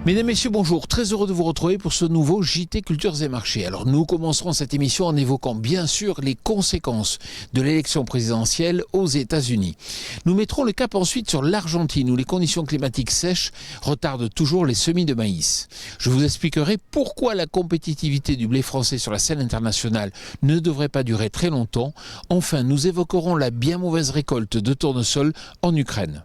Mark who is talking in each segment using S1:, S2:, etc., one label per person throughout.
S1: Mesdames, Messieurs, bonjour. Très heureux de vous retrouver pour ce nouveau JT Cultures et Marchés. Alors, nous commencerons cette émission en évoquant bien sûr les conséquences de l'élection présidentielle aux États-Unis. Nous mettrons le cap ensuite sur l'Argentine où les conditions climatiques sèches retardent toujours les semis de maïs. Je vous expliquerai pourquoi la compétitivité du blé français sur la scène internationale ne devrait pas durer très longtemps. Enfin, nous évoquerons la bien mauvaise récolte de tournesol en Ukraine.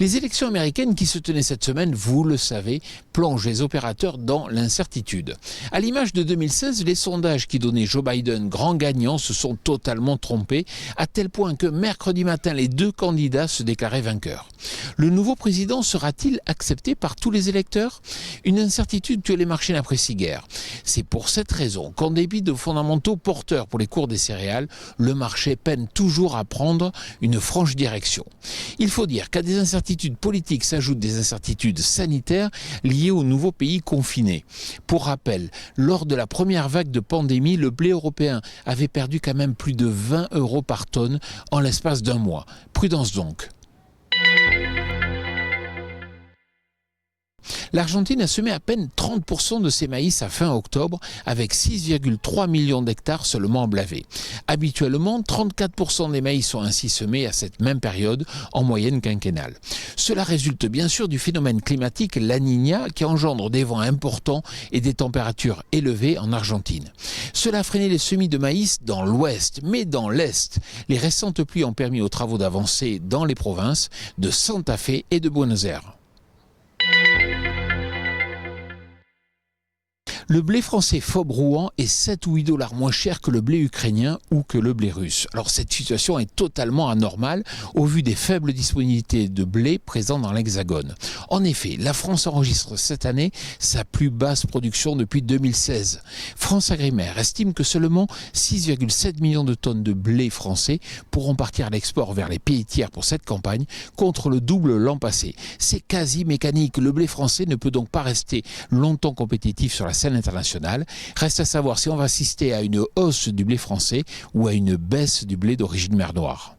S1: Les élections américaines qui se tenaient cette semaine, vous le savez, plongent les opérateurs dans l'incertitude. À l'image de 2016, les sondages qui donnaient Joe Biden grand gagnant se sont totalement trompés, à tel point que mercredi matin, les deux candidats se déclaraient vainqueurs. Le nouveau président sera-t-il accepté par tous les électeurs ? Une incertitude que les marchés n'apprécient guère. C'est pour cette raison qu'en dépit de fondamentaux porteurs pour les cours des céréales, le marché peine toujours à prendre une franche direction. Il faut dire qu'à des incertitudes politiques s'ajoutent des incertitudes sanitaires liées aux nouveaux pays confinés. Pour rappel, lors de la première vague de pandémie, le blé européen avait perdu quand même plus de 20 € par tonne en l'espace d'un mois. Prudence donc. L'Argentine a semé à peine 30% de ses maïs à fin octobre, avec 6,3 millions d'hectares seulement emblavés. Habituellement, 34% des maïs sont ainsi semés à cette même période, en moyenne quinquennale. Cela résulte bien sûr du phénomène climatique La Niña qui engendre des vents importants et des températures élevées en Argentine. Cela a freiné les semis de maïs dans l'ouest, mais dans l'est, les récentes pluies ont permis aux travaux d'avancer dans les provinces de Santa Fe et de Buenos Aires. Le blé français FOB-Rouen est 7 ou 8 $ moins cher que le blé ukrainien ou que le blé russe. Alors cette situation est totalement anormale au vu des faibles disponibilités de blé présents dans l'Hexagone. En effet, la France enregistre cette année sa plus basse production depuis 2016. France Agrimaire estime que seulement 6,7 millions de tonnes de blé français pourront partir à l'export vers les pays tiers pour cette campagne, contre le double l'an passé. C'est quasi mécanique. Le blé français ne peut donc pas rester longtemps compétitif sur la scène internationale. Reste à savoir si on va assister à une hausse du blé français ou à une baisse du blé d'origine mer Noire.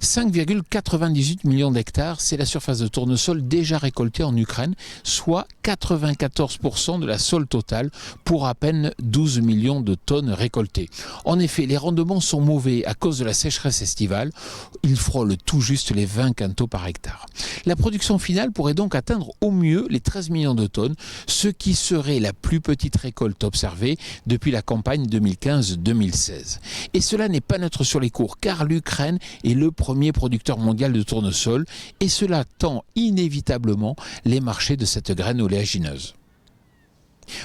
S1: 5,98 millions d'hectares, c'est la surface de tournesol déjà récoltée en Ukraine, soit 94% de la sole totale pour à peine 12 millions de tonnes récoltées. En effet, les rendements sont mauvais à cause de la sécheresse estivale. Ils frôlent tout juste les 20 quintaux par hectare. La production finale pourrait donc atteindre au mieux les 13 millions de tonnes, ce qui serait la plus petite récolte observée depuis la campagne 2015-2016. Et cela n'est pas neutre sur les cours, car l'Ukraine est le premier producteur mondial de tournesol et cela tend inévitablement les marchés de cette graine oléagineuse.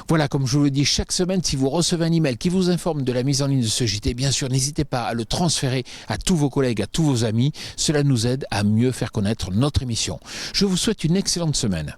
S1: Voilà, comme je vous le dis chaque semaine, si vous recevez un email qui vous informe de la mise en ligne de ce JT, bien sûr, n'hésitez pas à le transférer à tous vos collègues, à tous vos amis. Cela nous aide à mieux faire connaître notre émission. Je vous souhaite une excellente semaine.